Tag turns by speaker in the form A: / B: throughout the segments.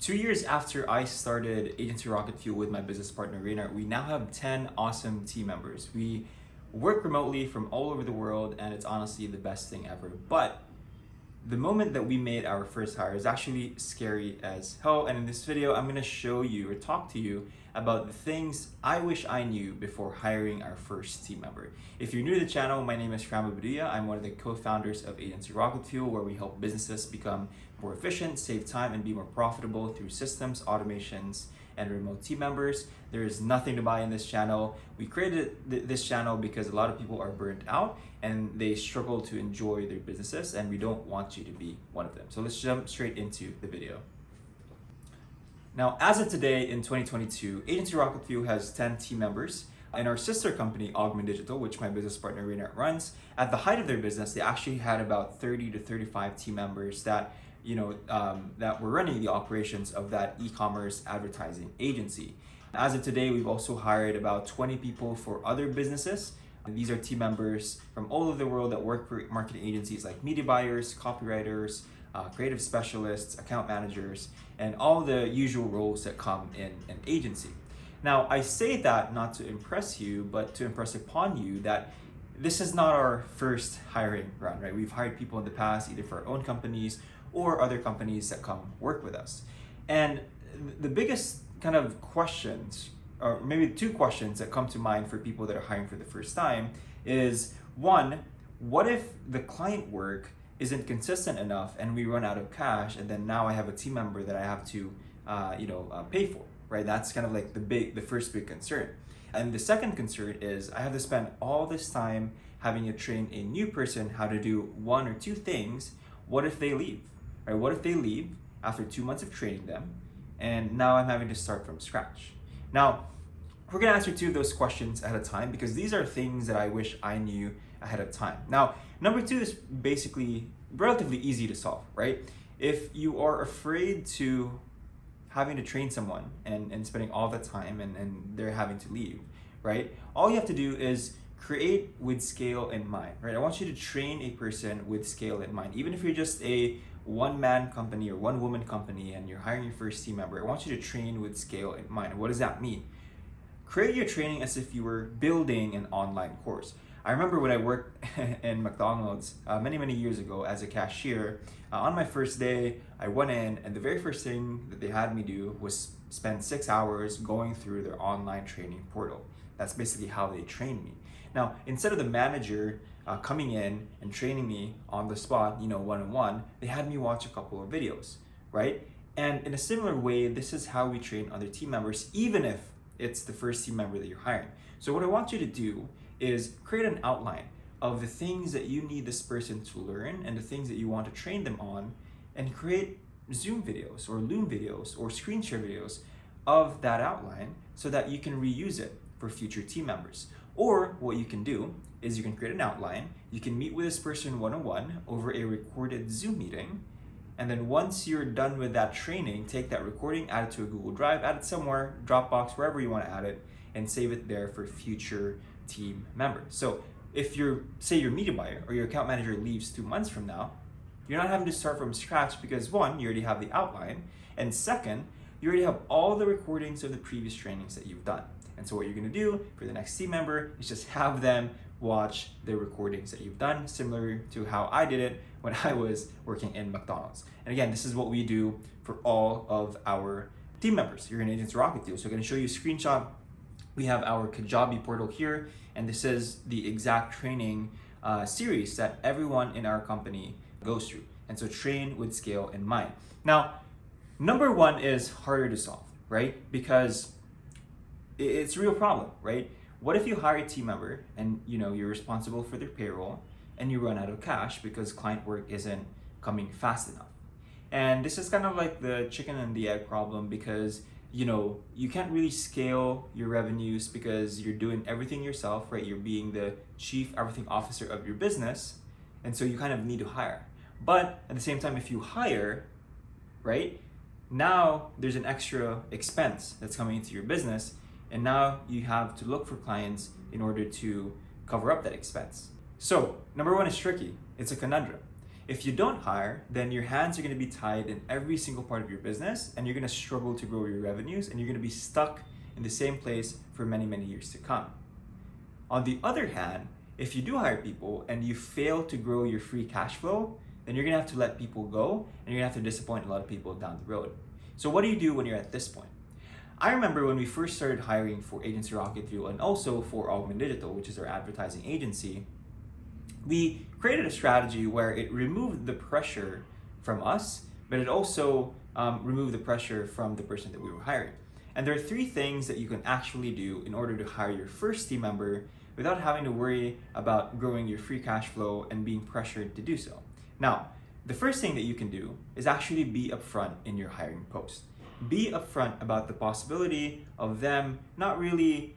A: 2 years after I started Agency Rocket Fuel with my business partner Reinart, we now have 10 awesome team members. We work remotely from all over the world, and it's honestly the best thing ever. But the moment that we made our first hire is actually scary as hell. And in this video, I'm gonna show you or talk to you about the things I wish I knew before hiring our first team member. If you're new to the channel, my name is Franbeau Beduya. I'm one of the co-founders of Agency Rocket Fuel, where we help businesses become more efficient, save time, and be more profitable through systems, automations, and remote team members. There is nothing to buy in this channel. We created this channel because a lot of people are burnt out and they struggle to enjoy their businesses, and we don't want you to be one of them. So let's jump straight into the video. Now, as of today in 2022, Agency Rocket Fuel has 10 team members. And our sister company, Upfront Digital, which my business partner Reinart runs, at the height of their business, they actually had about 30 to 35 team members that that were running the operations of that e-commerce advertising agency. As of today, we've also hired about 20 people for other businesses. And these are team members from all over the world that work for marketing agencies like media buyers, copywriters, creative specialists, account managers, and all the usual roles that come in an agency. Now, I say that not to impress you, but to impress upon you that this is not our first hiring run, right? We've hired people in the past, either for our own companies or other companies that come work with us. And the biggest kind of questions, or maybe two questions that come to mind for people that are hiring for the first time is, one, what if the client work isn't consistent enough and we run out of cash, and then now I have a team member that I have to pay for, right? That's kind of like the first big concern. And the second concern is I have to spend all this time having to train a new person how to do one or two things. What if they leave, right? What if they leave after 2 months of training them, and now I'm having to start from scratch? Now, we're gonna answer two of those questions at a time because these are things that I wish I knew ahead of time. Now, number two is basically relatively easy to solve, right? If you are afraid to having to train someone and spending all the time and they're having to leave, right? All you have to do is create with scale in mind, right? I want you to train a person with scale in mind. Even if you're just a one-man company or one-woman company and you're hiring your first team member, I want you to train with scale in mind. What does that mean? Create your training as if you were building an online course. I remember when I worked in McDonald's many years ago as a cashier. On my first day, I went in, and the very first thing that they had me do was spend 6 hours going through their online training portal. That's basically how they trained me. Now, instead of the manager coming in and training me on the spot, one-on-one, they had me watch a couple of videos, right? And in a similar way, this is how we train other team members, even if it's the first team member that you're hiring. So what I want you to do is create an outline of the things that you need this person to learn and the things that you want to train them on, and create Zoom videos or Loom videos or screen share videos of that outline so that you can reuse it for future team members. Or what you can do is you can create an outline, you can meet with this person one-on-one over a recorded Zoom meeting, and then once you're done with that training, take that recording, add it to a Google Drive, add it somewhere, Dropbox, wherever you want to add it, and save it there for future team members. So if say your media buyer or your account manager leaves 2 months from now, you're not having to start from scratch because one, you already have the outline, and second, you already have all the recordings of the previous trainings that you've done. And so what you're gonna do for the next team member is just have them watch the recordings that you've done, similar to how I did it when I was working in McDonald's. And again, this is what we do for all of our team members here in Agency Rocket Fuel. So I'm gonna show you a screenshot. We have our Kajabi portal here, and this is the exact training series that everyone in our company goes through. And so train with scale in mind. Now, number one is harder to solve, right? Because it's a real problem, right? What if you hire a team member and you're responsible for their payroll and you run out of cash because client work isn't coming fast enough? And this is kind of like the chicken and the egg problem, because you can't really scale your revenues because you're doing everything yourself, right? You're being the chief everything officer of your business, and so you kind of need to hire. But at the same time, if you hire, right, now there's an extra expense that's coming into your business, and now you have to look for clients in order to cover up that expense. So number one is tricky. It's a conundrum. If you don't hire, then your hands are going to be tied in every single part of your business, and you're going to struggle to grow your revenues, and you're going to be stuck in the same place for many, many years to come. On the other hand, if you do hire people and you fail to grow your free cash flow, then you're going to have to let people go, and you're going to have to disappoint a lot of people down the road. So what do you do when you're at this point? I remember when we first started hiring for Agency Rocket Fuel and also for Augment Digital, which is our advertising agency, we created a strategy where it removed the pressure from us, but it also removed the pressure from the person that we were hiring. And there are 3 things that you can actually do in order to hire your first team member without having to worry about growing your free cash flow and being pressured to do so. Now, the first thing that you can do is actually be upfront in your hiring post. Be upfront about the possibility of them not really,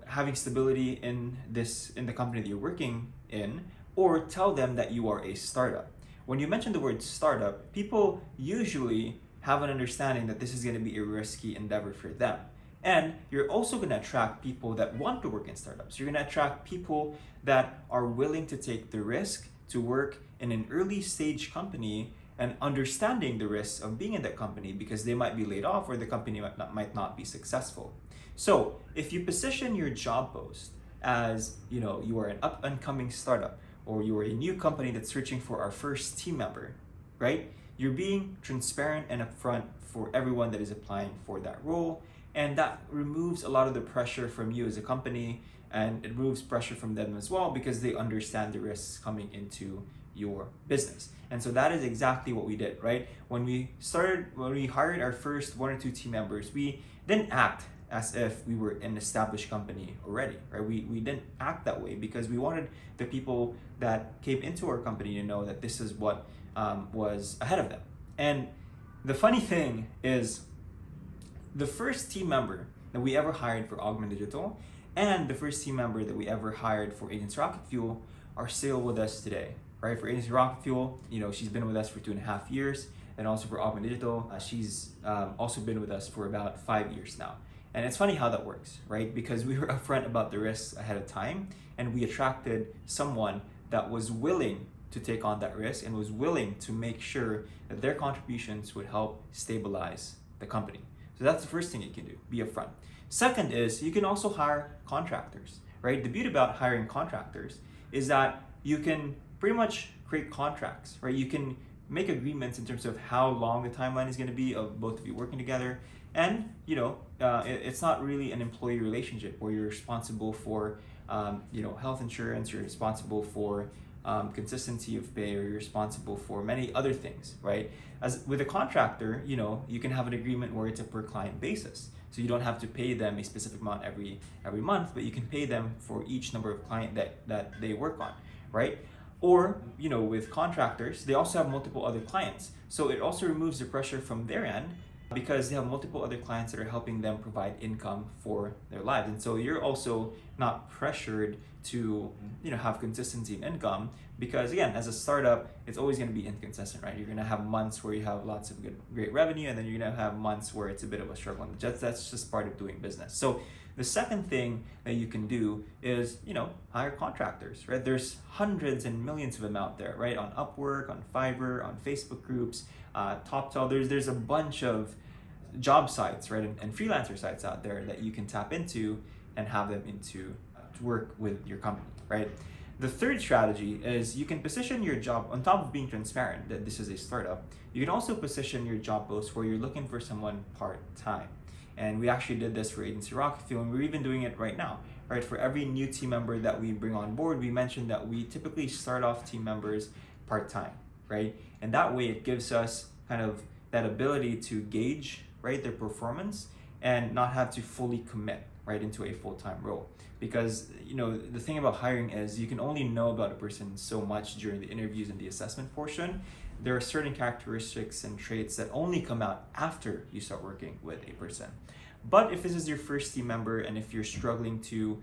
A: having stability in the company that you're working in, or tell them that you are a startup. When you mention the word startup, people usually have an understanding that this is going to be a risky endeavor for them. And you're also going to attract people that want to work in startups. You're going to attract people that are willing to take the risk to work in an early stage company and understanding the risks of being in that company because they might be laid off or the company might not be successful. So if you position your job post as, you are an up and coming startup, or you're a new company that's searching for our first team member, right? You're being transparent and upfront for everyone that is applying for that role. And that removes a lot of the pressure from you as a company, and it removes pressure from them as well because they understand the risks coming into your business. And so that is exactly what we did, right? When we hired our first 1 or 2 team members, we didn't act as if we were an established company already, right? We didn't act that way because we wanted the people that came into our company to know that this is what was ahead of them. And the funny thing is, the first team member that we ever hired for Augment Digital and the first team member that we ever hired for Agency Rocket Fuel are still with us today, right? For Agency Rocket Fuel, she's been with us for 2.5 years, and also for Augment Digital, she's also been with us for about 5 years now. And it's funny how that works, right? Because we were upfront about the risks ahead of time, and we attracted someone that was willing to take on that risk and was willing to make sure that their contributions would help stabilize the company. So that's the first thing you can do, be upfront. Second is you can also hire contractors, right? The beauty about hiring contractors is that you can pretty much create contracts, right? You can make agreements in terms of how long the timeline is going to be of both of you working together. And, it's not really an employee relationship where you're responsible for, health insurance, you're responsible for consistency of pay, or you're responsible for many other things, right? As with a contractor, you can have an agreement where it's a per client basis. So you don't have to pay them a specific amount every month, but you can pay them for each number of client that they work on, right? Or, with contractors, they also have multiple other clients. So it also removes the pressure from their end because they have multiple other clients that are helping them provide income for their lives. And so you're also not pressured to, have consistency in income because, again, as a startup, it's always going to be inconsistent, right? You're going to have months where you have lots of great revenue, and then you're going to have months where it's a bit of a struggle. And that's just part of doing business. So the second thing that you can do is, hire contractors, right? There's hundreds and millions of them out there, right? On Upwork, on Fiverr, on Facebook groups, TopTal. There's a bunch of job sites, right? And freelancer sites out there that you can tap into and have them to work with your company, right? The third strategy is you can position your job, on top of being transparent that this is a startup, you can also position your job post where you're looking for someone part-time. And we actually did this for Agency Rocket Fuel, and we're even doing it right now, right? For every new team member that we bring on board, we mentioned that we typically start off team members part-time, right? And that way it gives us kind of that ability to gauge, right, their performance and not have to fully commit, right, into a full-time role. Because, the thing about hiring is you can only know about a person so much during the interviews and the assessment portion. There are certain characteristics and traits that only come out after you start working with a person. But if this is your first team member and if you're struggling to,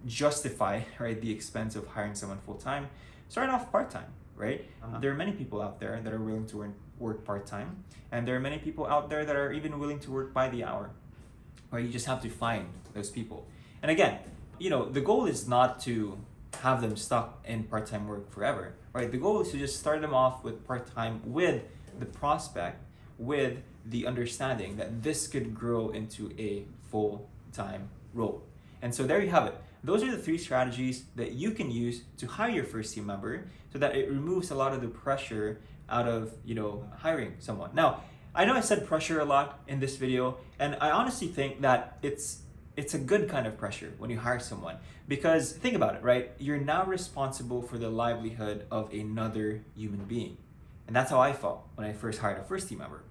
A: justify, right, the expense of hiring someone full-time, start off part-time, right? There are many people out there that are willing to work part-time, and there are many people out there that are even willing to work by the hour, right? You just have to find those people. And again, the goal is not to have them stuck in part-time work forever, right? The goal is to just start them off with part-time with the prospect, with the understanding that this could grow into a full-time role. And so there you have it. Those are the 3 strategies that you can use to hire your first team member so that it removes a lot of the pressure out of, hiring someone. Now, I know I said pressure a lot in this video, and I honestly think that it's a good kind of pressure when you hire someone, because think about it, right? You're now responsible for the livelihood of another human being. And that's how I felt when I first hired a first team member.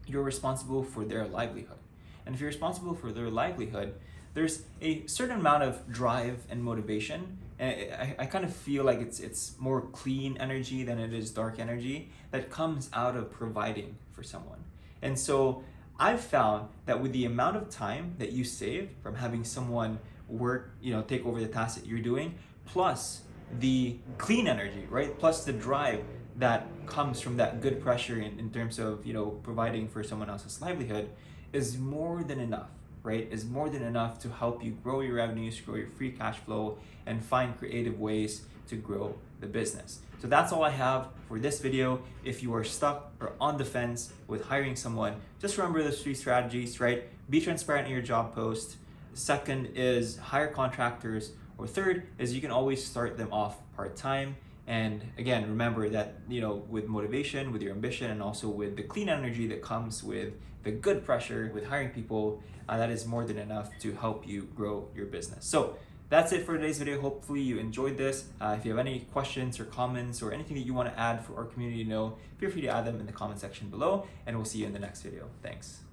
A: You're responsible for their livelihood. And if you're responsible for their livelihood, there's a certain amount of drive and motivation. And I kind of feel like it's more clean energy than it is dark energy that comes out of providing for someone. And so I've found that with the amount of time that you save from having someone work, take over the tasks that you're doing, plus the clean energy, right? Plus the drive that comes from that good pressure in terms of, providing for someone else's livelihood is more than enough, right? Is more than enough to help you grow your revenues, grow your free cash flow, and find creative ways to grow the business. So that's all I have for this video. If you are stuck or on the fence with hiring someone, just remember those 3 strategies, right? Be transparent in your job post. Second is hire contractors. Or third is you can always start them off part-time. And again, remember that, with motivation, with your ambition, and also with the clean energy that comes with the good pressure with hiring people, that is more than enough to help you grow your business. So that's it for today's video. Hopefully you enjoyed this. If you have any questions or comments or anything that you want to add for our community to know, feel free to add them in the comment section below, and we'll see you in the next video. Thanks.